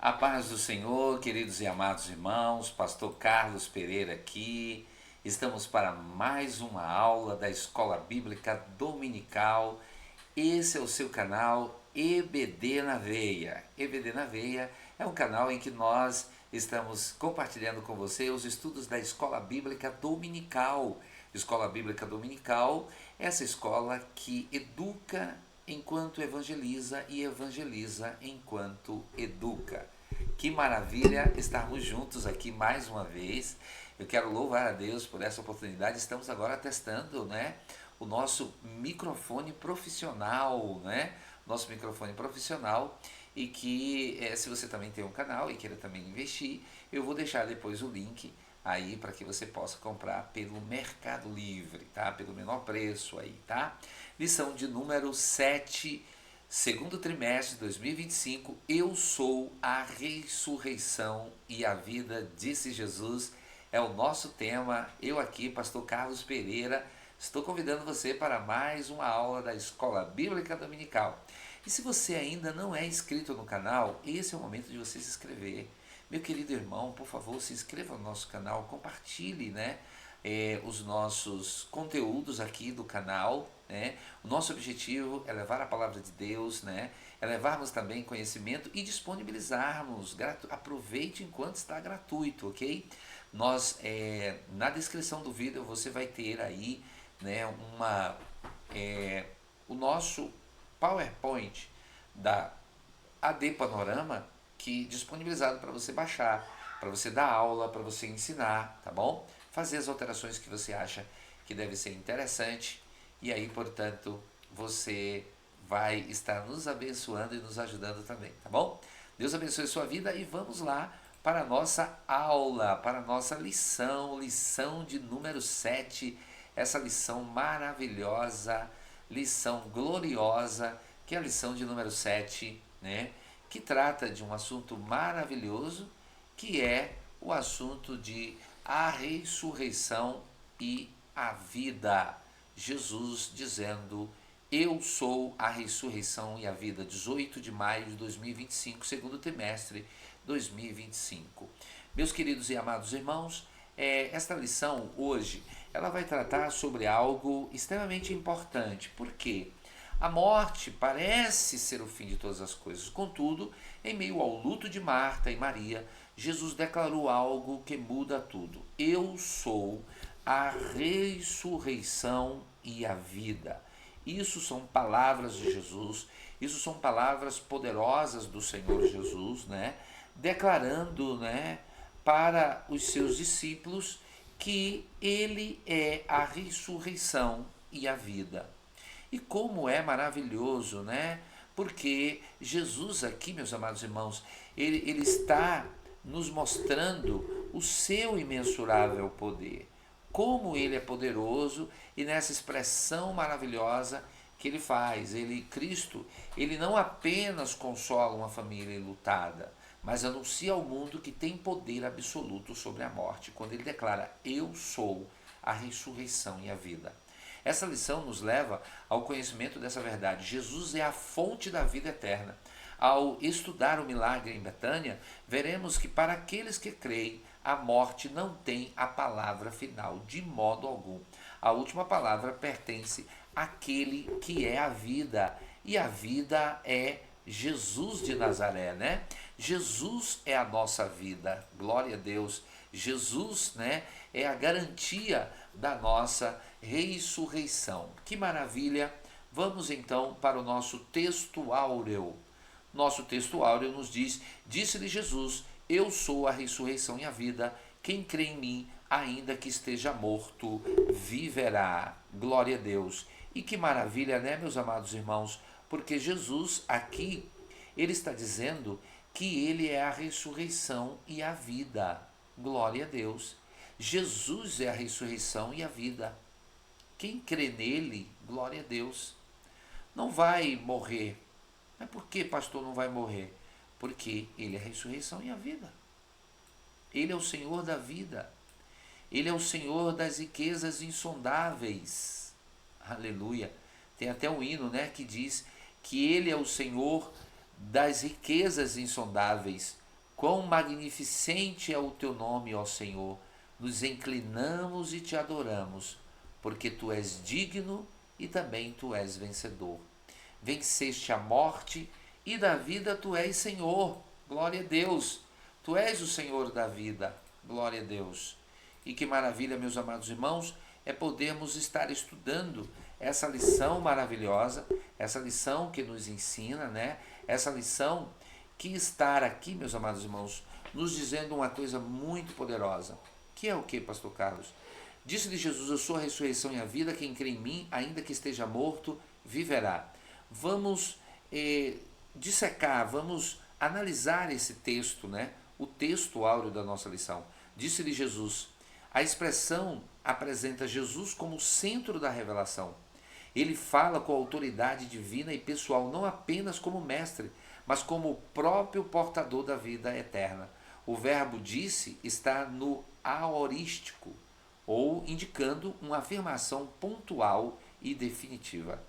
A paz do Senhor, queridos e amados irmãos, Pastor Carlos Pereira aqui. Estamos para mais uma aula da Escola Bíblica Dominical. Esse é o seu canal EBD na Veia. EBD na Veia é um canal em que nós estamos compartilhando com você os estudos da Escola Bíblica Dominical. Escola Bíblica Dominical, essa escola que educa enquanto evangeliza e evangeliza enquanto educa. Que maravilha estarmos juntos aqui mais uma vez. Eu quero louvar a Deus por essa oportunidade. Estamos agora testando, o nosso microfone profissional, Nosso microfone profissional e que se você também tem um canal e queira também investir, eu vou deixar depois o link aí para que você possa comprar pelo Mercado Livre, tá? Pelo menor preço aí, tá? Lição de número 7, segundo trimestre de 2025. Eu sou a ressurreição e a vida, disse Jesus. É o nosso tema. Eu aqui, pastor Carlos Pereira, estou convidando você para mais uma aula da Escola Bíblica Dominical. E se você ainda não é inscrito no canal, esse é o momento de você se inscrever. Meu querido irmão, por favor, se inscreva no nosso canal, compartilhe, os nossos conteúdos aqui do canal, O nosso objetivo é levar a palavra de Deus, É levarmos também conhecimento e disponibilizarmos. Aproveite enquanto está gratuito, ok? Na descrição do vídeo você vai ter aí, uma, o nosso PowerPoint da AD Panorama, que disponibilizado para você baixar, para você dar aula, para você ensinar, tá bom? Fazer as alterações que você acha que deve ser interessante, e aí, portanto, você vai estar nos abençoando e nos ajudando também, tá bom? Deus abençoe a sua vida e vamos lá para a nossa aula, para a nossa lição de número 7, essa lição maravilhosa, lição gloriosa, que é a lição de número 7, que trata de um assunto maravilhoso, que é o assunto de a ressurreição e a vida. Jesus dizendo: eu sou a ressurreição e a vida. 18 de maio de 2025, segundo trimestre 2025. Meus queridos e amados irmãos, esta lição hoje ela vai tratar sobre algo extremamente importante. Por quê? A morte parece ser o fim de todas as coisas. Contudo, em meio ao luto de Marta e Maria, Jesus declarou algo que muda tudo. Eu sou a ressurreição e a vida. Isso são palavras de Jesus, isso são palavras poderosas do Senhor Jesus, Declarando, para os seus discípulos que ele é a ressurreição e a vida. E como é maravilhoso, Porque Jesus aqui, meus amados irmãos, ele está nos mostrando o seu imensurável poder. Como ele é poderoso e nessa expressão maravilhosa que ele faz. Cristo, ele não apenas consola uma família enlutada, mas anuncia ao mundo que tem poder absoluto sobre a morte, quando ele declara: eu sou a ressurreição e a vida. Essa lição nos leva ao conhecimento dessa verdade. Jesus é a fonte da vida eterna. Ao estudar o milagre em Betânia, veremos que para aqueles que creem, a morte não tem a palavra final, de modo algum. A última palavra pertence àquele que é a vida, e a vida é Jesus de Nazaré, Jesus é a nossa vida, glória a Deus. Jesus, é a garantia da nossa ressurreição. Que maravilha! Vamos então para o nosso texto áureo. Nosso texto áureo nos diz: disse-lhe Jesus: eu sou a ressurreição e a vida. Quem crê em mim, ainda que esteja morto, viverá. Glória a Deus. E que maravilha, meus amados irmãos? Porque Jesus aqui, ele está dizendo que ele é a ressurreição e a vida. Glória a Deus. Jesus é a ressurreição e a vida. Quem crê nele, glória a Deus, não vai morrer. Mas por que, pastor, não vai morrer? Porque ele é a ressurreição e a vida. Ele é o Senhor da vida. Ele é o Senhor das riquezas insondáveis. Aleluia. Tem até um hino, que diz que ele é o Senhor das riquezas insondáveis, Quão magnificente é o teu nome, ó Senhor. Nos inclinamos e te adoramos, porque tu és digno e também tu és vencedor. Venceste a morte e da vida tu és Senhor. Glória a Deus. Tu és o Senhor da vida. Glória a Deus. E que maravilha, meus amados irmãos, é podermos estar estudando essa lição maravilhosa, essa lição que nos ensina, né? Essa lição que está aqui, meus amados irmãos, nos dizendo uma coisa muito poderosa. Que é o que, pastor Carlos? Disse-lhe Jesus: eu sou a ressurreição e a vida, quem crê em mim, ainda que esteja morto, viverá. Vamos dissecar, vamos analisar esse texto, né? O texto áureo da nossa lição. Disse-lhe Jesus. A expressão apresenta Jesus como o centro da revelação. Ele fala com autoridade divina e pessoal, não apenas como mestre, mas como o próprio portador da vida eterna. O verbo disse está no aorístico, ou indicando uma afirmação pontual e definitiva.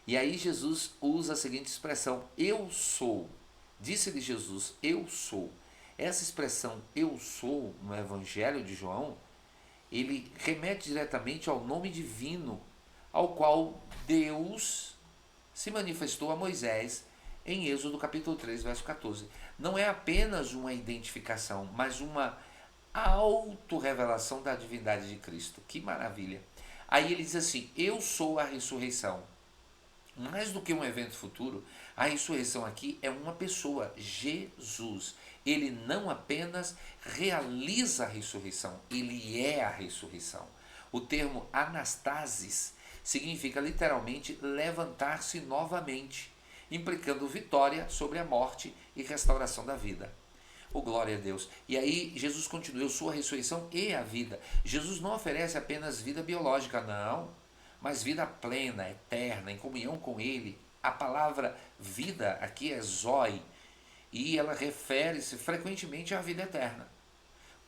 E aí Jesus usa a seguinte expressão: eu sou. Disse-lhe Jesus: eu sou. Essa expressão eu sou no Evangelho de João, ele remete diretamente ao nome divino ao qual Deus se manifestou a Moisés em Êxodo capítulo 3, verso 14. Não é apenas uma identificação, mas uma autorrevelação da divindade de Cristo. Que maravilha! Aí ele diz assim: eu sou a ressurreição. Mais do que um evento futuro, a ressurreição aqui é uma pessoa, Jesus. Ele não apenas realiza a ressurreição, ele é a ressurreição. O termo anastasis significa literalmente levantar-se novamente, implicando vitória sobre a morte e restauração da vida. Oh, glória a Deus. E aí Jesus continua: eu sou a ressurreição e a vida. Jesus não oferece apenas vida biológica, não, mas vida plena, eterna, em comunhão com Ele. A palavra vida aqui é zoe, e ela refere-se frequentemente à vida eterna,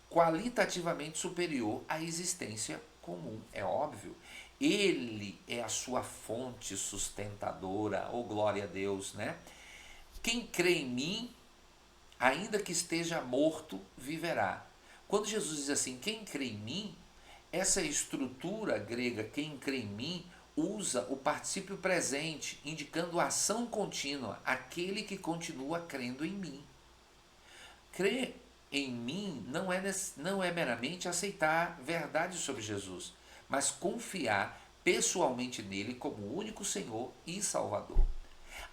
qualitativamente superior à existência comum, é óbvio. Ele é a sua fonte sustentadora, oh glória a Deus, né? Quem crê em mim, ainda que esteja morto, viverá. Quando Jesus diz assim, quem crê em mim, essa estrutura grega, quem crê em mim, usa o particípio presente, indicando a ação contínua, aquele que continua crendo em mim. Crer em mim não é meramente aceitar verdade sobre Jesus, mas confiar pessoalmente nele como o único Senhor e Salvador.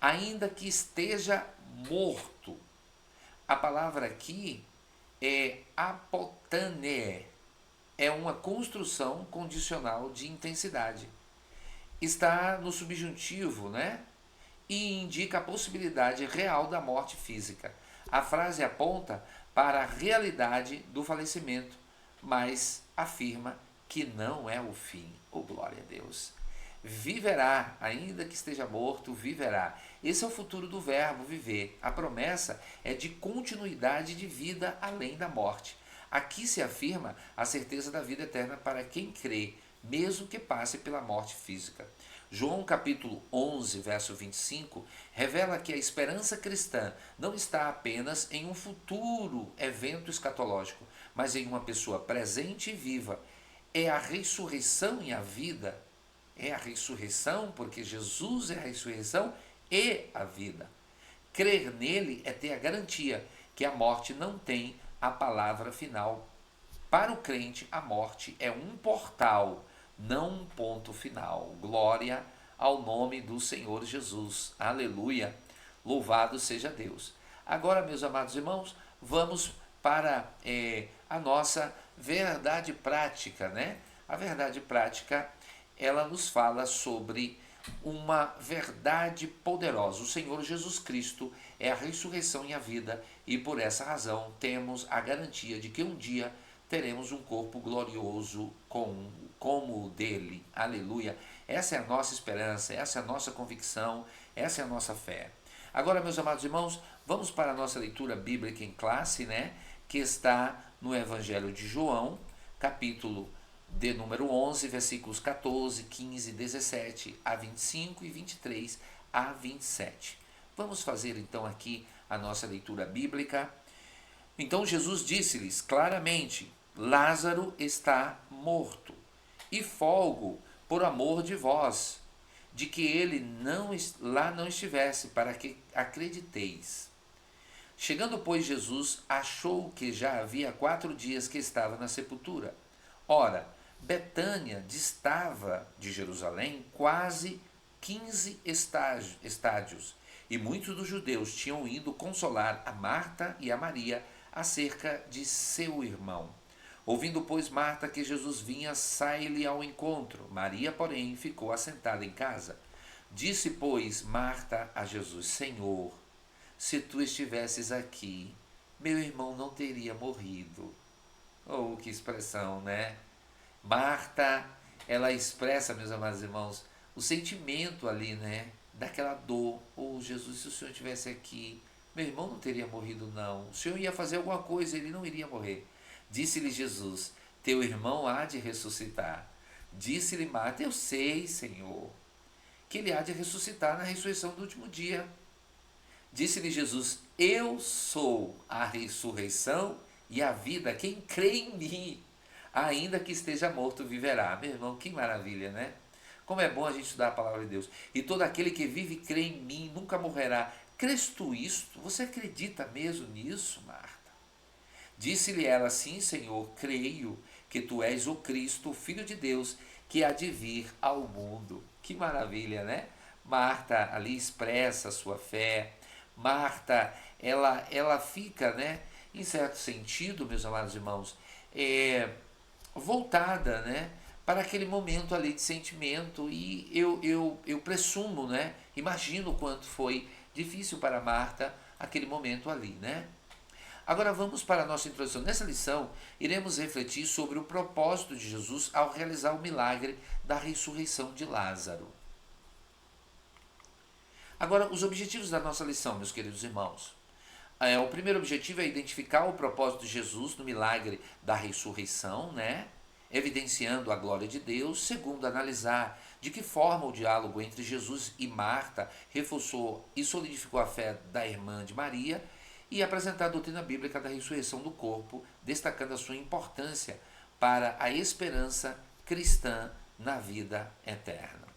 Ainda que esteja morto, a palavra aqui é apotane, é uma construção condicional de intensidade. Está no subjuntivo, né? E indica a possibilidade real da morte física. A frase aponta para a realidade do falecimento, mas afirma que não é o fim. Oh, glória a Deus! Viverá, ainda que esteja morto, viverá. Esse é o futuro do verbo viver. A promessa é de continuidade de vida além da morte. Aqui se afirma a certeza da vida eterna para quem crê, mesmo que passe pela morte física. João capítulo 11, verso 25, revela que a esperança cristã não está apenas em um futuro evento escatológico, mas em uma pessoa presente e viva. É a ressurreição e a vida. É a ressurreição, porque Jesus é a ressurreição e a vida. Crer nele é ter a garantia que a morte não tem a palavra final. Para o crente, a morte é um portal, não um ponto final. Glória ao nome do Senhor Jesus. Aleluia. Louvado seja Deus. Agora, meus amados irmãos, vamos para a nossa verdade prática, né? A verdade prática, ela nos fala sobre uma verdade poderosa. O Senhor Jesus Cristo é a ressurreição e a vida, e por essa razão temos a garantia de que um dia teremos um corpo glorioso como o dele. Aleluia. Essa é a nossa esperança, essa é a nossa convicção, essa é a nossa fé. Agora, meus amados irmãos, vamos para a nossa leitura bíblica em classe, né? Que está no Evangelho de João, capítulo de número 11, versículos 14, 15, 17 a 25 e 23 a 27. Vamos fazer então aqui a nossa leitura bíblica. Então Jesus disse-lhes claramente: Lázaro está morto, e folgo por amor de vós, de que ele lá não estivesse, para que acrediteis. Chegando, pois, Jesus, achou que já havia 4 dias que estava na sepultura. Ora, Betânia distava de Jerusalém quase 15 estádios, e muitos dos judeus tinham ido consolar a Marta e a Maria acerca de seu irmão. Ouvindo, pois, Marta que Jesus vinha, sai-lhe ao encontro. Maria, porém, ficou assentada em casa. Disse, pois, Marta a Jesus: Senhor, se tu estivesses aqui, meu irmão não teria morrido. Oh, que expressão, né? Marta, ela expressa, meus amados irmãos, o sentimento ali, né? Daquela dor. Oh, Jesus, se o Senhor estivesse aqui, meu irmão não teria morrido, não. O Senhor ia fazer alguma coisa, ele não iria morrer. Disse-lhe Jesus: Teu irmão há de ressuscitar. Disse-lhe Marta: Eu sei, Senhor, que ele há de ressuscitar na ressurreição do último dia. Disse-lhe Jesus: Eu sou a ressurreição e a vida. Quem crê em mim, ainda que esteja morto, viverá. Meu irmão, que maravilha, né? Como é bom a gente estudar a palavra de Deus. E todo aquele que vive e crê em mim nunca morrerá. Crês tu isto? Você acredita mesmo nisso, Marta? Disse-lhe ela: Sim, Senhor, creio que tu és o Cristo, o Filho de Deus, que há de vir ao mundo. Que maravilha, né? Marta ali expressa a sua fé. Marta, ela fica, né, em certo sentido, meus amados irmãos, voltada, né, para aquele momento ali de sentimento. E eu presumo, né, imagino o quanto foi difícil para Marta aquele momento ali, né? Agora vamos para a nossa introdução. Nessa lição, iremos refletir sobre o propósito de Jesus ao realizar o milagre da ressurreição de Lázaro. Agora, os objetivos da nossa lição, meus queridos irmãos. O primeiro objetivo é identificar o propósito de Jesus no milagre da ressurreição, né? Evidenciando a glória de Deus. Segundo, analisar de que forma o diálogo entre Jesus e Marta reforçou e solidificou a fé da irmã de Maria. E apresentar a doutrina bíblica da ressurreição do corpo, destacando a sua importância para a esperança cristã na vida eterna.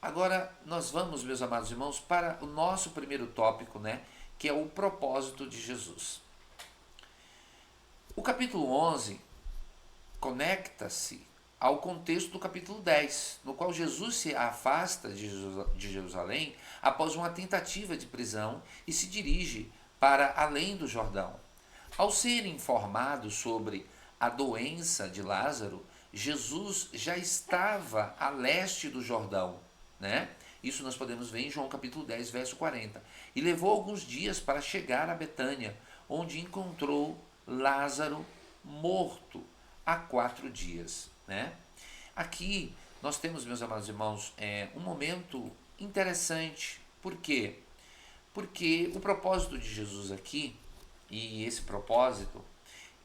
Agora nós vamos, meus amados irmãos, para o nosso primeiro tópico, né, que é o propósito de Jesus. O capítulo 11 conecta-se ao contexto do capítulo 10, no qual Jesus se afasta de Jerusalém após uma tentativa de prisão e se dirige para além do Jordão. Ao ser informado sobre a doença de Lázaro, Jesus já estava a leste do Jordão, né? Isso nós podemos ver em João capítulo 10, verso 40. E levou alguns dias para chegar a Betânia, onde encontrou Lázaro morto há 4 dias. Né? Aqui nós temos, meus amados irmãos, um momento interessante. Por quê? Porque o propósito de Jesus aqui, e esse propósito,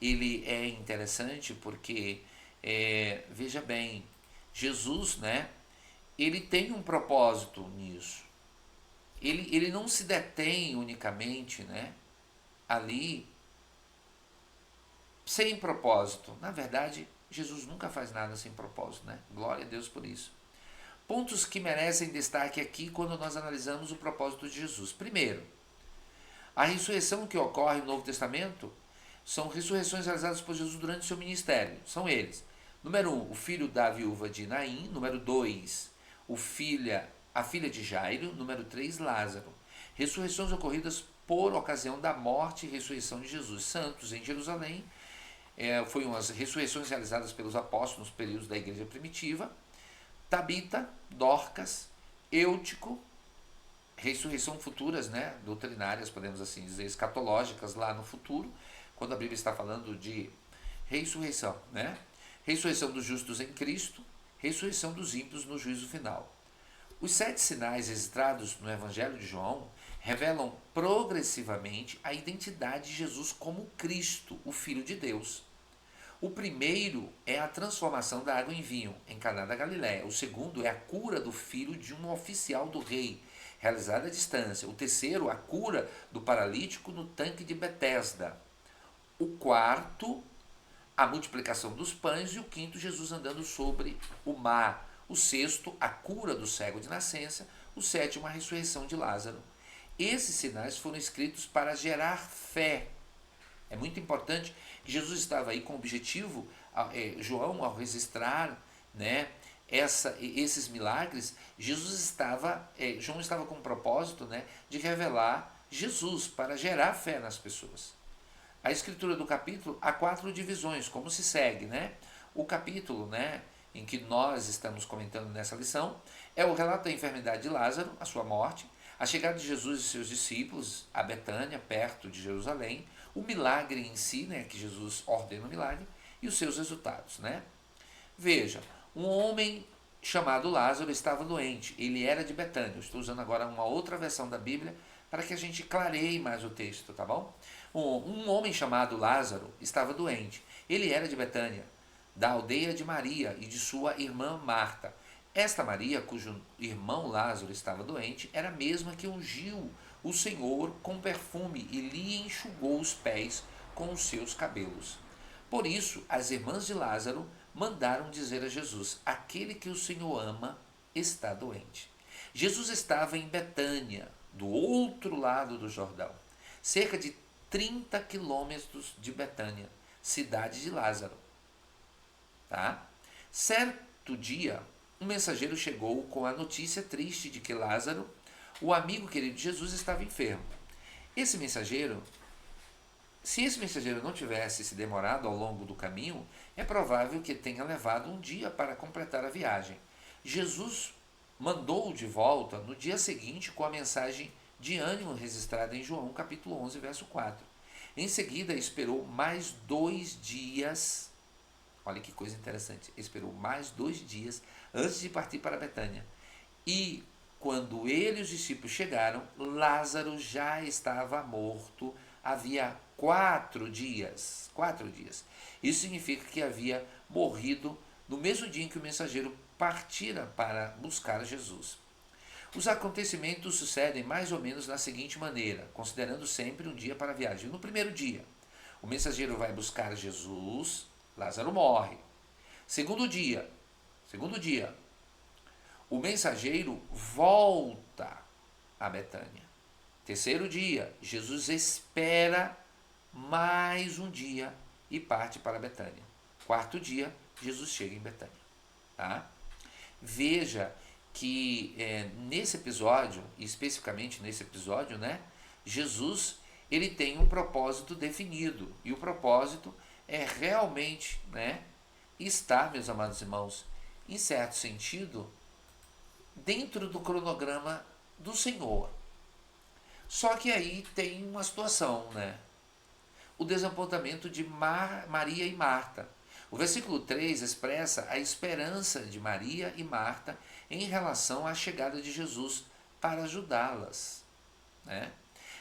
ele é interessante porque, veja bem, Jesus, né, ele tem um propósito nisso. Ele não se detém unicamente, né, ali sem propósito. Na verdade, Jesus nunca faz nada sem propósito, né? Glória a Deus por isso. Pontos que merecem destaque aqui quando nós analisamos o propósito de Jesus. Primeiro, a ressurreição que ocorre no Novo Testamento são ressurreições realizadas por Jesus durante o seu ministério. São eles: número 1, o filho da viúva de Naim; número 2, a filha de Jairo; número 3, Lázaro. Ressurreições ocorridas por ocasião da morte e ressurreição de Jesus. Santos em Jerusalém. Foi umas ressurreições realizadas pelos apóstolos nos períodos da igreja primitiva. Tabita, Dorcas, Eutico, ressurreição futuras, né, doutrinárias, podemos assim dizer, escatológicas lá no futuro, quando a Bíblia está falando de ressurreição, né? Ressurreição dos justos em Cristo, ressurreição dos ímpios no juízo final. Os 7 sinais registrados no Evangelho de João revelam progressivamente a identidade de Jesus como Cristo, o Filho de Deus. O primeiro é a transformação da água em vinho, em Caná da Galiléia. O segundo é a cura do filho de um oficial do rei, realizada à distância. O terceiro, a cura do paralítico no tanque de Betesda. O quarto, a multiplicação dos pães. E o quinto, Jesus andando sobre o mar. O sexto, a cura do cego de nascença. O sétimo, a ressurreição de Lázaro. Esses sinais foram escritos para gerar fé. É muito importante que Jesus estava aí com o objetivo, João, ao registrar, né, esses milagres, João estava com o propósito, né, de revelar Jesus, para gerar fé nas pessoas. A escritura do capítulo há 4 divisões, como se segue, né? O capítulo, né, em que nós estamos comentando nessa lição é o relato da enfermidade de Lázaro, a sua morte, a chegada de Jesus e seus discípulos a Betânia, perto de Jerusalém, o milagre em si, né, que Jesus ordena o milagre, e os seus resultados, né? Veja, um homem chamado Lázaro estava doente, ele era de Betânia. Eu estou usando agora uma outra versão da Bíblia para que a gente clareie mais o texto, tá bom? Um homem chamado Lázaro estava doente, ele era de Betânia, da aldeia de Maria e de sua irmã Marta. Esta Maria, cujo irmão Lázaro estava doente, era a mesma que ungiu o Senhor com perfume e lhe enxugou os pés com os seus cabelos. Por isso, as irmãs de Lázaro mandaram dizer a Jesus: aquele que o Senhor ama está doente. Jesus estava em Betânia, do outro lado do Jordão, cerca de 30 quilômetros de Betânia, cidade de Lázaro. Tá? Certo dia, um mensageiro chegou com a notícia triste de que Lázaro, o amigo querido de Jesus, estava enfermo. Se esse mensageiro não tivesse se demorado ao longo do caminho, é provável que tenha levado um dia para completar a viagem. Jesus mandou-o de volta no dia seguinte com a mensagem de ânimo registrada em João capítulo 11, verso 4. Em seguida, esperou mais 2 dias. Olha que coisa interessante. Esperou mais 2 dias antes de partir para Betânia. E quando ele e os discípulos chegaram, Lázaro já estava morto havia 4 dias. 4 dias. Isso significa que havia morrido no mesmo dia em que o mensageiro partira para buscar Jesus. Os acontecimentos sucedem mais ou menos na seguinte maneira, considerando sempre um dia para a viagem. No primeiro dia, o mensageiro vai buscar Jesus, Lázaro morre. Segundo dia, o mensageiro volta a Betânia. Terceiro dia, Jesus espera mais um dia e parte para Betânia. Quarto dia, Jesus chega em Betânia. Tá? Veja que nesse episódio, especificamente nesse episódio, né, Jesus ele tem um propósito definido. E o propósito é realmente, né, estar, meus amados irmãos, em certo sentido, dentro do cronograma do Senhor. Só que aí tem uma situação, né? O desapontamento de Maria e Marta. O versículo 3 expressa a esperança de Maria e Marta em relação à chegada de Jesus para ajudá-las, né?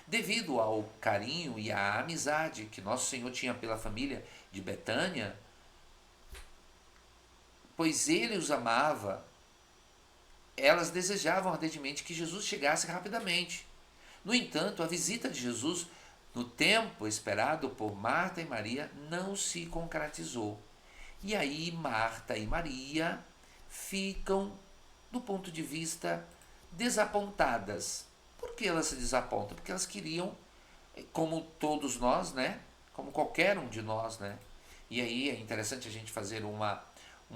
Devido ao carinho e à amizade que Nosso Senhor tinha pela família de Betânia, pois ele os amava, elas desejavam ardentemente que Jesus chegasse rapidamente. No entanto, a visita de Jesus, no tempo esperado por Marta e Maria, não se concretizou. E aí Marta e Maria ficam, do ponto de vista, desapontadas. Por que elas se desapontam? Porque elas queriam, como todos nós, né? Como qualquer um de nós, né? E aí é interessante a gente fazer uma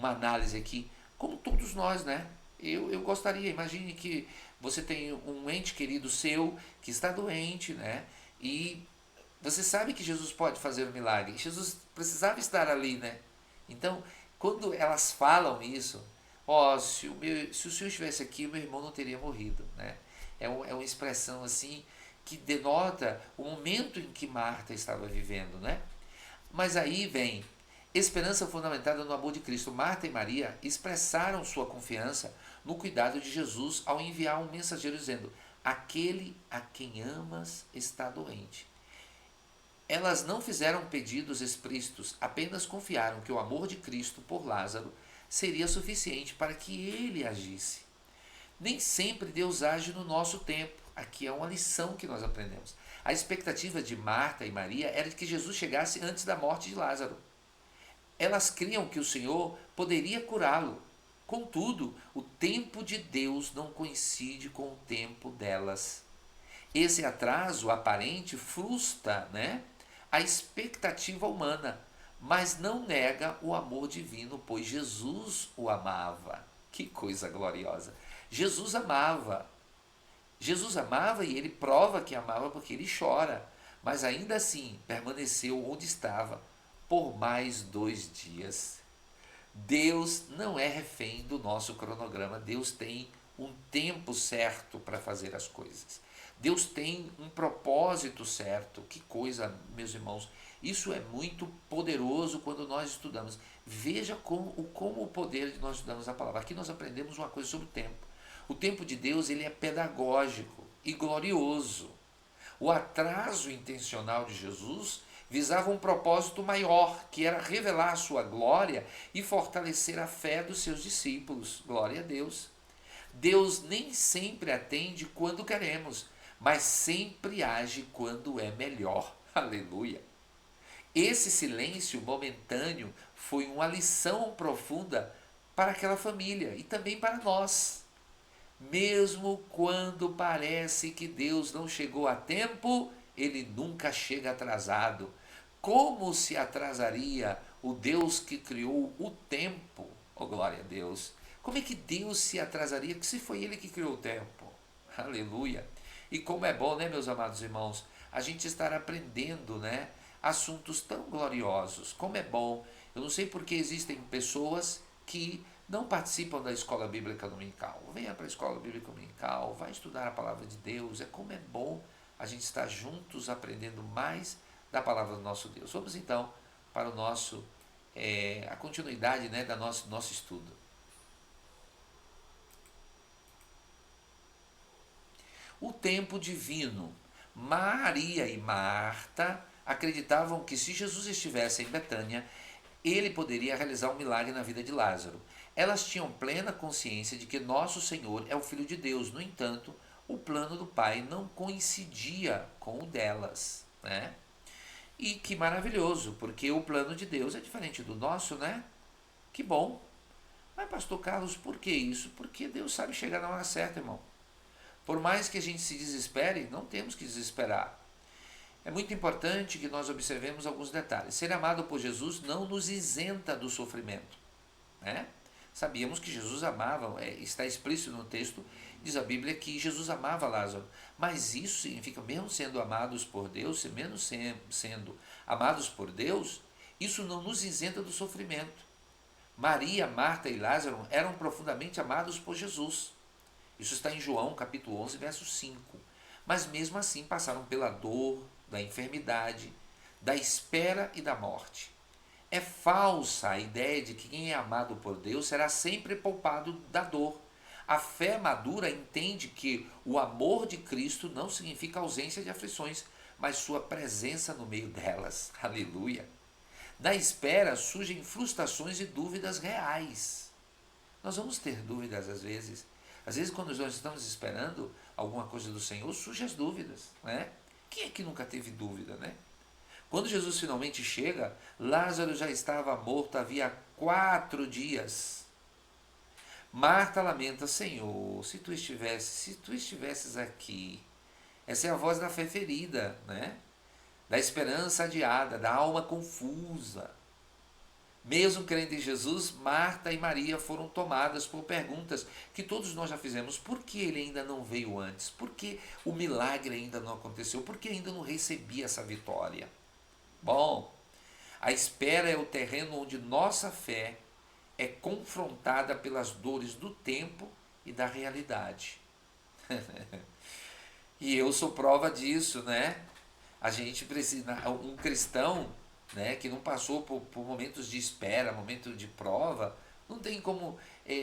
análise aqui, como todos nós, né? Eu gostaria, imagine que você tem um ente querido seu que está doente, né? E você sabe que Jesus pode fazer um milagre. Jesus precisava estar ali, né? Então, quando elas falam isso, se o senhor estivesse aqui, o meu irmão não teria morrido, né? É uma expressão assim que denota o momento em que Marta estava vivendo, né? Mas aí vem esperança fundamentada no amor de Cristo. Marta e Maria expressaram sua confiança no cuidado de Jesus ao enviar um mensageiro dizendo: aquele a quem amas está doente. Elas não fizeram pedidos explícitos, apenas confiaram que o amor de Cristo por Lázaro seria suficiente para que ele agisse. Nem sempre Deus age no nosso tempo. Aqui é uma lição que nós aprendemos. A expectativa de Marta e Maria era de que Jesus chegasse antes da morte de Lázaro. Elas criam que o Senhor poderia curá-lo. Contudo, o tempo de Deus não coincide com o tempo delas. Esse atraso aparente frustra, a expectativa humana, mas não nega o amor divino, pois Jesus o amava. Que coisa gloriosa! Jesus amava. Jesus amava e ele prova que amava porque ele chora, mas ainda assim permaneceu onde estava por mais 2 dias. Deus não é refém do nosso cronograma. Deus tem um tempo certo para fazer as coisas. Deus tem um propósito certo. Que coisa, meus irmãos. Isso é muito poderoso quando nós estudamos. Veja como o poder de nós estudamos a palavra. Aqui nós aprendemos uma coisa sobre o tempo. O tempo de Deus, ele é pedagógico e glorioso. O atraso intencional de Jesus visava um propósito maior, que era revelar a sua glória e fortalecer a fé dos seus discípulos. Glória a Deus. Deus nem sempre atende quando queremos, mas sempre age quando é melhor. Aleluia. Esse silêncio momentâneo foi uma lição profunda para aquela família e também para nós. Mesmo quando parece que Deus não chegou a tempo, ele nunca chega atrasado. Como se atrasaria o Deus que criou o tempo? Oh, glória a Deus! Como é que Deus se atrasaria se foi Ele que criou o tempo? Aleluia! E como é bom, meus amados irmãos, a gente estar aprendendo, assuntos tão gloriosos. Como é bom. Eu não sei porque existem pessoas que não participam da escola bíblica dominical. Venha para a escola bíblica dominical, vai estudar a palavra de Deus. Como é bom a gente estar juntos aprendendo mais da palavra do nosso Deus. Vamos então para o nosso a continuidade da nosso estudo. O tempo divino. Maria e Marta acreditavam que se Jesus estivesse em Betânia, ele poderia realizar um milagre na vida de Lázaro. Elas tinham plena consciência de que nosso Senhor é o Filho de Deus. No entanto, o plano do Pai não coincidia com o delas, E que maravilhoso, porque o plano de Deus é diferente do nosso, Que bom. Mas, pastor Carlos, por que isso? Porque Deus sabe chegar na hora certa, irmão. Por mais que a gente se desespere, não temos que desesperar. É muito importante que nós observemos alguns detalhes. Ser amado por Jesus não nos isenta do sofrimento, Sabíamos que Jesus amava, está explícito no texto, diz a Bíblia que Jesus amava Lázaro. Mas isso significa, mesmo sendo amados por Deus, mesmo sendo amados por Deus, isso não nos isenta do sofrimento. Maria, Marta e Lázaro eram profundamente amados por Jesus. Isso está em João capítulo 11, verso 5. Mas mesmo assim passaram pela dor, da enfermidade, da espera e da morte. É falsa a ideia de que quem é amado por Deus será sempre poupado da dor. A fé madura entende que o amor de Cristo não significa ausência de aflições, mas sua presença no meio delas. Aleluia! Da espera surgem frustrações e dúvidas reais. Nós vamos ter dúvidas às vezes. Às vezes, quando nós estamos esperando alguma coisa do Senhor, surgem as dúvidas, Quem é que nunca teve dúvida, Quando Jesus finalmente chega, Lázaro já estava morto havia 4 dias. Marta lamenta: Senhor, se tu estivesses aqui. Essa é a voz da fé ferida, Da esperança adiada, da alma confusa. Mesmo crendo em Jesus, Marta e Maria foram tomadas por perguntas que todos nós já fizemos. Por que ele ainda não veio antes? Por que o milagre ainda não aconteceu? Por que ainda não recebi essa vitória? Bom, a espera é o terreno onde nossa fé é confrontada pelas dores do tempo e da realidade. E eu sou prova disso, A gente precisa, um cristão, que não passou por momentos de espera, momentos de prova, não tem como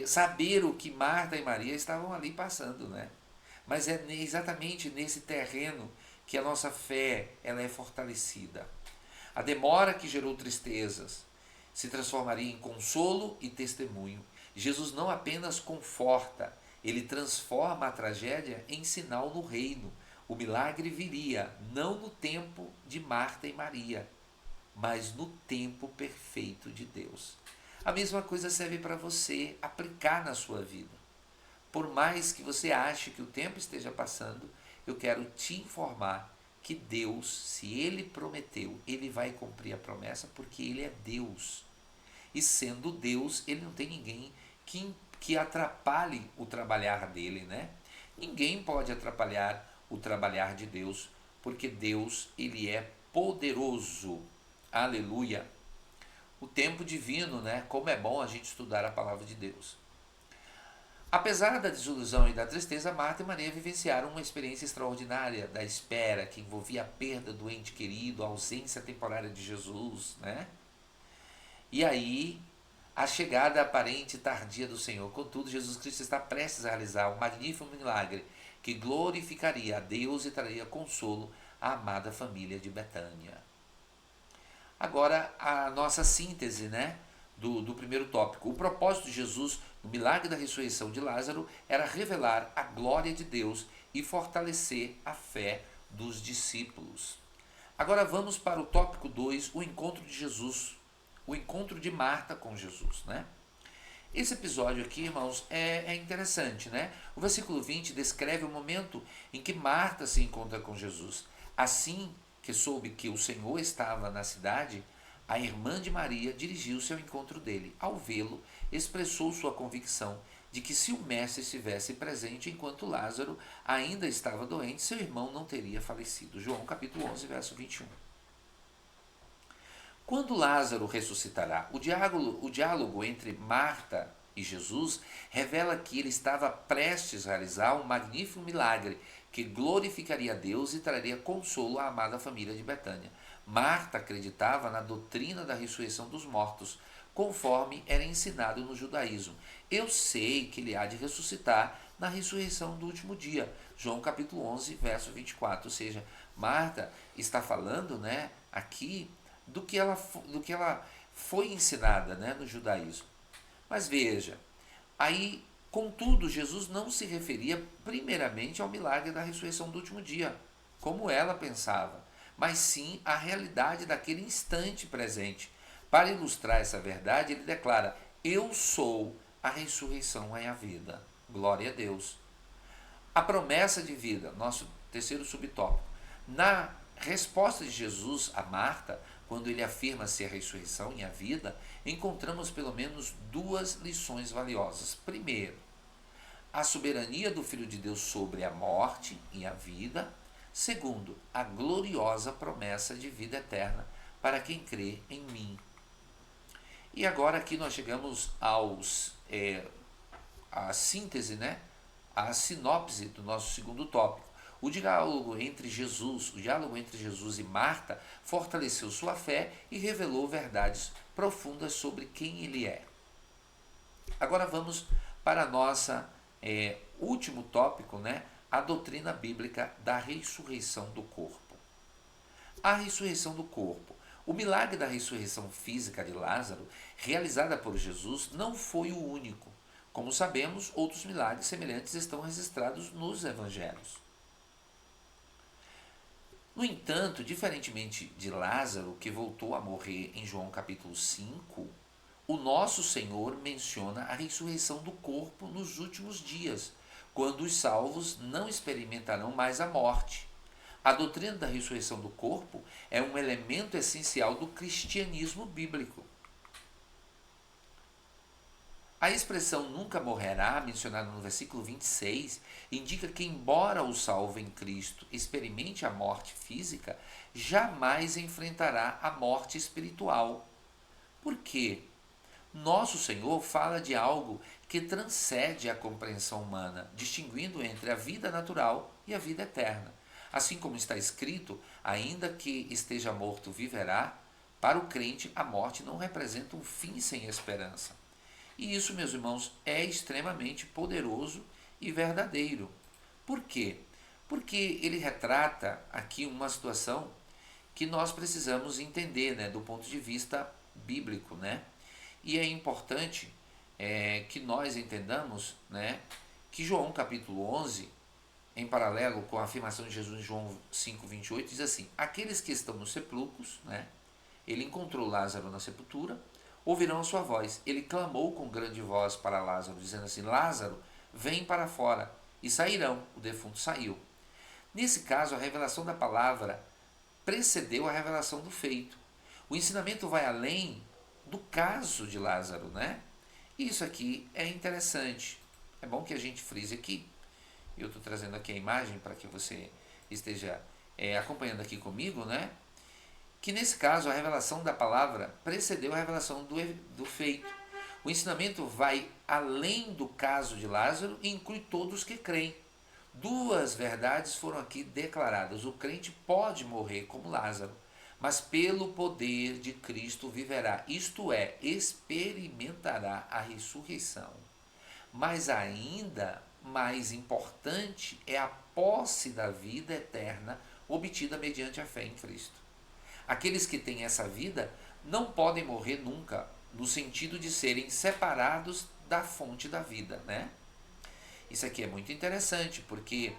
saber o que Marta e Maria estavam ali passando, Mas é exatamente nesse terreno que a nossa fé ela é fortalecida. A demora que gerou tristezas se transformaria em consolo e testemunho. Jesus não apenas conforta, Ele transforma a tragédia em sinal no reino. O milagre viria não no tempo de Marta e Maria, mas no tempo perfeito de Deus. A mesma coisa serve para você aplicar na sua vida. Por mais que você ache que o tempo esteja passando, eu quero te informar que Deus, se Ele prometeu, Ele vai cumprir a promessa, porque Ele é Deus. E sendo Deus, Ele não tem ninguém que atrapalhe o trabalhar dele, né? Ninguém pode atrapalhar o trabalhar de Deus, porque Deus, Ele é poderoso. Aleluia! O tempo divino, né? Como é bom a gente estudar a palavra de Deus. Apesar da desilusão e da tristeza, Marta e Maria vivenciaram uma experiência extraordinária da espera, que envolvia a perda do ente querido, a ausência temporária de Jesus, né? E aí, a chegada aparente e tardia do Senhor. Contudo, Jesus Cristo está prestes a realizar um magnífico milagre que glorificaria a Deus e traria consolo à amada família de Betânia. Agora, a nossa síntese, né, do primeiro tópico. O propósito de Jesus no milagre da ressurreição de Lázaro era revelar a glória de Deus e fortalecer a fé dos discípulos. Agora vamos para o tópico 2, o encontro de Jesus, o encontro de Marta com Jesus, né? Esse episódio aqui, irmãos, é interessante, né? O versículo 20 descreve o momento em que Marta se encontra com Jesus. Assim que soube que o Senhor estava na cidade, a irmã de Maria dirigiu-se ao encontro dele. Ao vê-lo, expressou sua convicção de que se o mestre estivesse presente enquanto Lázaro ainda estava doente, seu irmão não teria falecido. João capítulo 11, verso 21. Quando Lázaro ressuscitará, o diálogo entre Marta e Jesus revela que ele estava prestes a realizar um magnífico milagre que glorificaria a Deus e traria consolo à amada família de Betânia. Marta acreditava na doutrina da ressurreição dos mortos, conforme era ensinado no judaísmo. Eu sei que ele há de ressuscitar na ressurreição do último dia. João capítulo 11, verso 24. Ou seja, Marta está falando, né, aqui do que ela foi ensinada, né, no judaísmo. Mas veja, aí, contudo, Jesus não se referia primeiramente ao milagre da ressurreição do último dia, como ela pensava, mas sim à realidade daquele instante presente. Para ilustrar essa verdade, ele declara: eu sou a ressurreição e a vida. Glória a Deus. A promessa de vida, nosso terceiro subtópico. Na resposta de Jesus a Marta, quando ele afirma ser a ressurreição e a vida, encontramos pelo menos duas lições valiosas. Primeiro, a soberania do Filho de Deus sobre a morte e a vida. Segundo, a gloriosa promessa de vida eterna para quem crê em mim. E agora aqui nós chegamos à síntese, né? A sinopse do nosso segundo tópico. O diálogo entre Jesus e Marta fortaleceu sua fé e revelou verdades profundas sobre quem ele é. Agora vamos para nossa último tópico, né? A doutrina bíblica da ressurreição do corpo. A ressurreição do corpo. O milagre da ressurreição física de Lázaro, realizada por Jesus, não foi o único. Como sabemos, outros milagres semelhantes estão registrados nos evangelhos. No entanto, diferentemente de Lázaro, que voltou a morrer em João capítulo 5, o nosso Senhor menciona a ressurreição do corpo nos últimos dias, quando os salvos não experimentarão mais a morte. A doutrina da ressurreição do corpo é um elemento essencial do cristianismo bíblico. A expressão nunca morrerá, mencionada no versículo 26, indica que, embora o salvo em Cristo experimente a morte física, jamais enfrentará a morte espiritual. Por quê? Nosso Senhor fala de algo que transcende a compreensão humana, distinguindo entre a vida natural e a vida eterna. Assim como está escrito, ainda que esteja morto, viverá, para o crente a morte não representa um fim sem esperança. E isso, meus irmãos, é extremamente poderoso e verdadeiro. Por quê? Porque ele retrata aqui uma situação que nós precisamos entender, né, do ponto de vista bíblico, né? E é importante que nós entendamos, né, que João capítulo 11, em paralelo com a afirmação de Jesus em João 5:28, diz assim: aqueles que estão nos sepulcros, né? Ele encontrou Lázaro na sepultura, ouvirão a sua voz. Ele clamou com grande voz para Lázaro, dizendo assim: Lázaro, vem para fora. E sairão. O defunto saiu. Nesse caso, a revelação da palavra precedeu a revelação do feito. O ensinamento vai além do caso de Lázaro, né? E isso aqui é interessante. É bom que a gente frise aqui. Eu estou trazendo aqui a imagem para que você esteja acompanhando aqui comigo, né? Que nesse caso a revelação da palavra precedeu a revelação do feito. O ensinamento vai além do caso de Lázaro e inclui todos que creem. Duas verdades foram aqui declaradas. O crente pode morrer como Lázaro, mas pelo poder de Cristo viverá, isto é, experimentará a ressurreição. Mas ainda mais importante é a posse da vida eterna obtida mediante a fé em Cristo. Aqueles que têm essa vida não podem morrer nunca, no sentido de serem separados da fonte da vida, né? Isso aqui é muito interessante, porque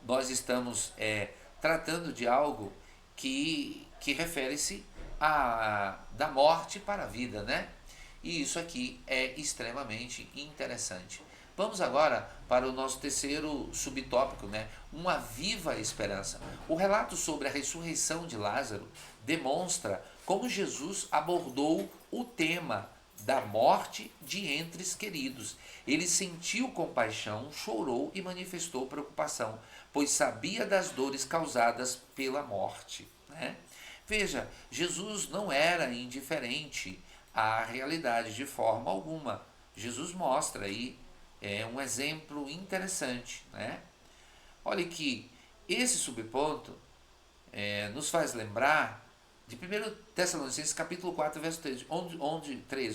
nós estamos tratando de algo que refere-se da morte para a vida, né? E isso aqui é extremamente interessante. Vamos agora para o nosso terceiro subtópico, né? Uma viva esperança. O relato sobre a ressurreição de Lázaro demonstra como Jesus abordou o tema da morte de entes queridos. Ele sentiu compaixão, chorou e manifestou preocupação, pois sabia das dores causadas pela morte, né? Veja, Jesus não era indiferente à realidade de forma alguma. Jesus mostra aí um exemplo interessante, né? Olha que esse subponto nos faz lembrar de 1 Tessalonicenses capítulo 4, verso 13,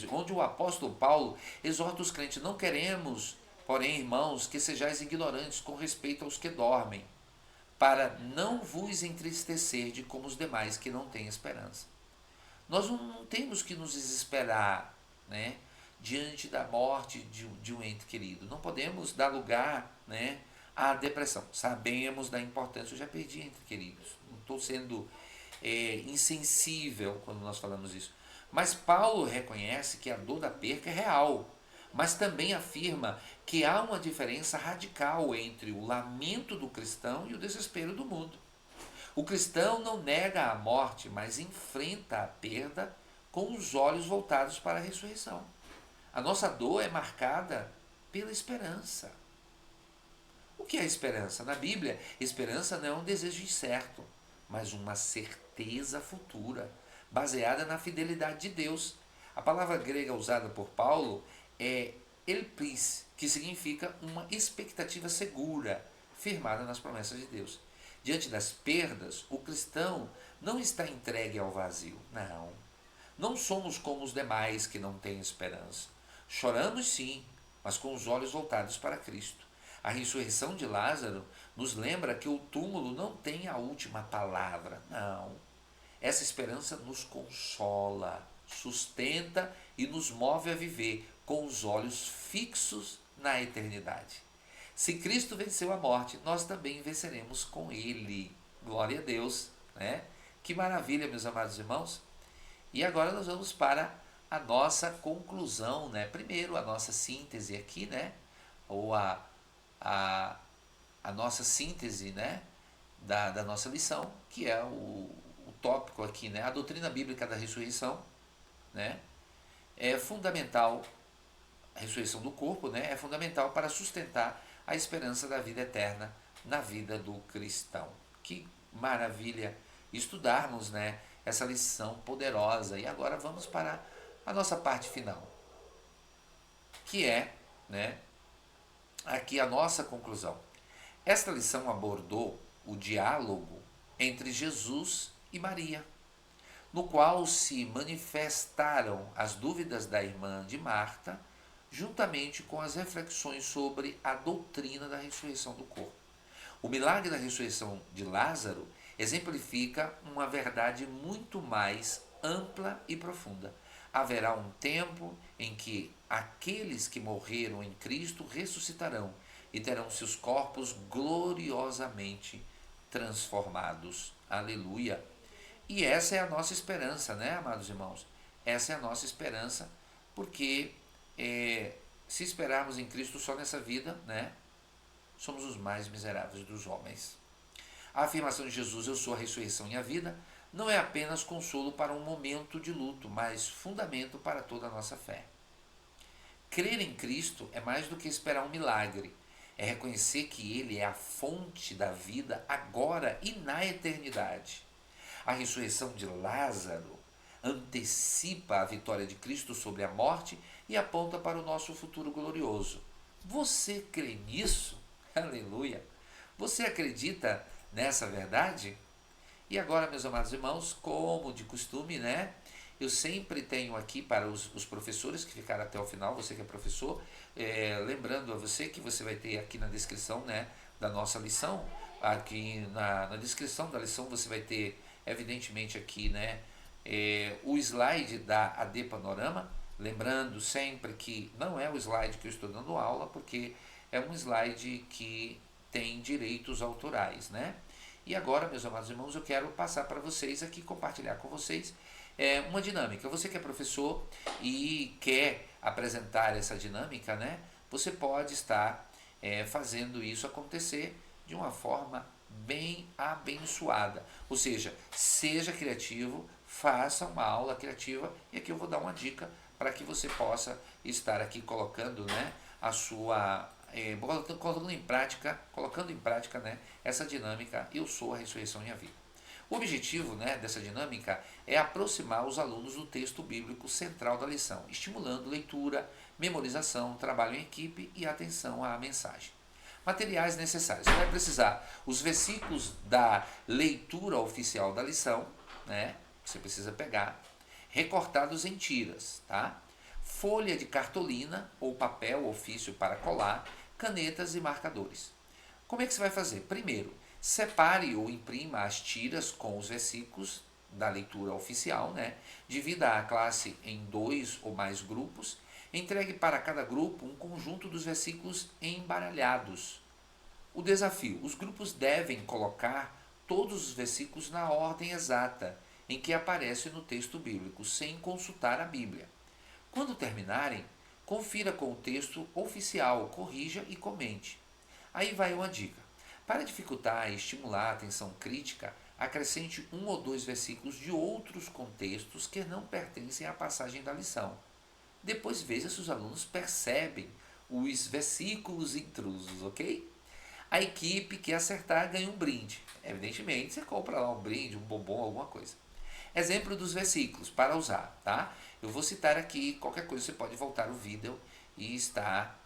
onde o apóstolo Paulo exorta os crentes: não queremos, porém, irmãos, que sejais ignorantes com respeito aos que dormem, para não vos entristecer de como os demais que não têm esperança. Nós não temos que nos desesperar, né, diante da morte de um ente querido. Não podemos dar lugar, né, à depressão. Sabemos da importância. Eu já perdi entes queridos. Não estou sendo insensível quando nós falamos isso. Mas Paulo reconhece que a dor da perca é real, mas também afirma que há uma diferença radical entre o lamento do cristão e o desespero do mundo. O cristão não nega a morte, mas enfrenta a perda com os olhos voltados para a ressurreição. A nossa dor é marcada pela esperança. O que é esperança? Na Bíblia, esperança não é um desejo incerto, mas uma certeza futura, baseada na fidelidade de Deus. A palavra grega usada por Paulo é elpis, que significa uma expectativa segura, firmada nas promessas de Deus. Diante das perdas, o cristão não está entregue ao vazio. Não. Não somos como os demais que não têm esperança. Choramos sim, mas com os olhos voltados para Cristo. A ressurreição de Lázaro nos lembra que o túmulo não tem a última palavra. Não. Essa esperança nos consola, sustenta e nos move a viver com os olhos fixos na eternidade. Se Cristo venceu a morte, nós também venceremos com Ele. Glória a Deus, né? Que maravilha, meus amados irmãos. E agora nós vamos para a nossa conclusão, né? Primeiro, a nossa síntese aqui, né? Ou a nossa síntese, né? Da nossa lição, que é o tópico aqui, né? A doutrina bíblica da ressurreição, né? É fundamental, a ressurreição do corpo, né? É fundamental para sustentar a esperança da vida eterna na vida do cristão. Que maravilha estudarmos, né, essa lição poderosa. E agora vamos para a nossa parte final, que é, né, aqui a nossa conclusão. Esta lição abordou o diálogo entre Jesus e Maria, no qual se manifestaram as dúvidas da irmã de Marta, juntamente com as reflexões sobre a doutrina da ressurreição do corpo. O milagre da ressurreição de Lázaro exemplifica uma verdade muito mais ampla e profunda. Haverá um tempo em que aqueles que morreram em Cristo ressuscitarão e terão seus corpos gloriosamente transformados. Aleluia! E essa é a nossa esperança, né, amados irmãos? Essa é a nossa esperança, porque se esperarmos em Cristo só nessa vida, né, somos os mais miseráveis dos homens. A afirmação de Jesus, eu sou a ressurreição e a vida, não é apenas consolo para um momento de luto, mas fundamento para toda a nossa fé. Crer em Cristo é mais do que esperar um milagre, é reconhecer que Ele é a fonte da vida agora e na eternidade. A ressurreição de Lázaro antecipa a vitória de Cristo sobre a morte e aponta para o nosso futuro glorioso. Você crê nisso? Aleluia! Você acredita nessa verdade? E agora, meus amados irmãos, como de costume, né? Eu sempre tenho aqui para os professores que ficaram até o final, você que é professor, lembrando a você que você vai ter aqui na descrição, né, da nossa lição, aqui na descrição da lição você vai ter, evidentemente aqui, né, o slide da AD Panorama, lembrando sempre que não é o slide que eu estou dando aula, porque é um slide que tem direitos autorais, né? E agora, meus amados irmãos, eu quero passar para vocês aqui, compartilhar com vocês uma dinâmica. Você que é professor e quer apresentar essa dinâmica, né? Você pode estar fazendo isso acontecer de uma forma bem abençoada. Ou seja, seja criativo, faça uma aula criativa e aqui eu vou dar uma dica para que você possa estar aqui colocando, né, a sua colocando em prática, né, essa dinâmica eu sou a ressurreição e a vida. O objetivo, né, dessa dinâmica é aproximar os alunos do texto bíblico central da lição, estimulando leitura, memorização, trabalho em equipe e atenção à mensagem. Materiais necessários. Você vai precisar os versículos da leitura oficial da lição, né? Você precisa pegar, recortados em tiras, tá? Folha de cartolina ou papel ofício para colar, canetas e marcadores. Como é que você vai fazer? Primeiro, separe ou imprima as tiras com os versículos da leitura oficial, né? Divida a classe em 2 ou mais grupos. Entregue para cada grupo um conjunto dos versículos embaralhados. O desafio: os grupos devem colocar todos os versículos na ordem exata em que aparece no texto bíblico, sem consultar a Bíblia. Quando terminarem, confira com o texto oficial, corrija e comente. Aí vai uma dica. Para dificultar e estimular a atenção crítica, acrescente um ou dois versículos de outros contextos que não pertencem à passagem da lição. Depois veja se os alunos percebem os versículos intrusos, ok? A equipe que acertar ganha um brinde. Evidentemente, você compra lá um brinde, um bombom, alguma coisa. Exemplo dos versículos para usar, tá? Eu vou citar aqui, qualquer coisa você pode voltar o vídeo e estar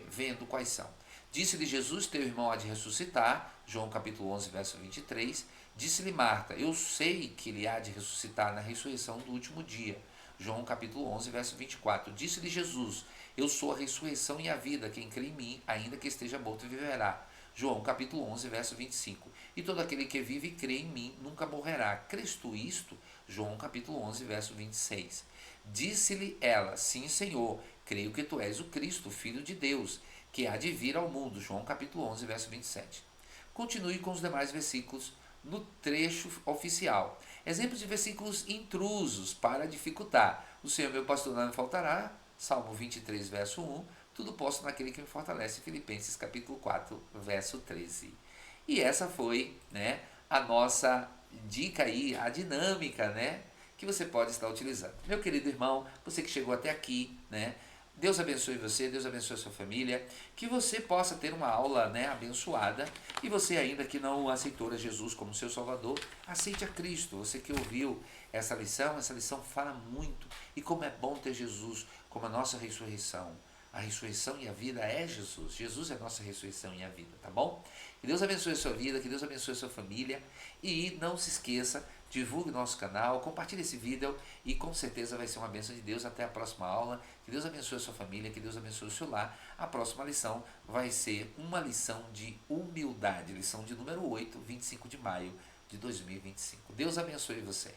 vendo quais são. Disse-lhe Jesus, teu irmão há de ressuscitar, João capítulo 11, verso 23. Disse-lhe Marta, eu sei que ele há de ressuscitar na ressurreição do último dia, João capítulo 11, verso 24. Disse-lhe Jesus, eu sou a ressurreição e a vida, quem crê em mim, ainda que esteja morto, viverá. João capítulo 11, verso 25. E todo aquele que vive e crê em mim nunca morrerá. Crês tu isto? João capítulo 11, verso 26. Disse-lhe ela, sim, Senhor, creio que tu és o Cristo, Filho de Deus, que há de vir ao mundo. João capítulo 11, verso 27. Continue com os demais versículos no trecho oficial. Exemplos de versículos intrusos para dificultar. O Senhor meu pastor não me faltará. Salmo 23, verso 1. Tudo posso naquele que me fortalece. Filipenses capítulo 4, verso 13. E essa foi, né, a nossa dica aí, a dinâmica, né, que você pode estar utilizando. Meu querido irmão, você que chegou até aqui, né, Deus abençoe você, Deus abençoe a sua família, que você possa ter uma aula, né, abençoada, e você ainda que não aceitou a Jesus como seu Salvador, aceite a Cristo. Você que ouviu essa lição fala muito, e como é bom ter Jesus como a nossa ressurreição. A ressurreição e a vida é Jesus. Jesus é a nossa ressurreição e a vida, tá bom? Que Deus abençoe a sua vida, que Deus abençoe a sua família. E não se esqueça, divulgue nosso canal, compartilhe esse vídeo e com certeza vai ser uma bênção de Deus. Até a próxima aula. Que Deus abençoe a sua família, que Deus abençoe o seu lar. A próxima lição vai ser uma lição de humildade, lição de número 8, 25 de maio de 2025. Deus abençoe você.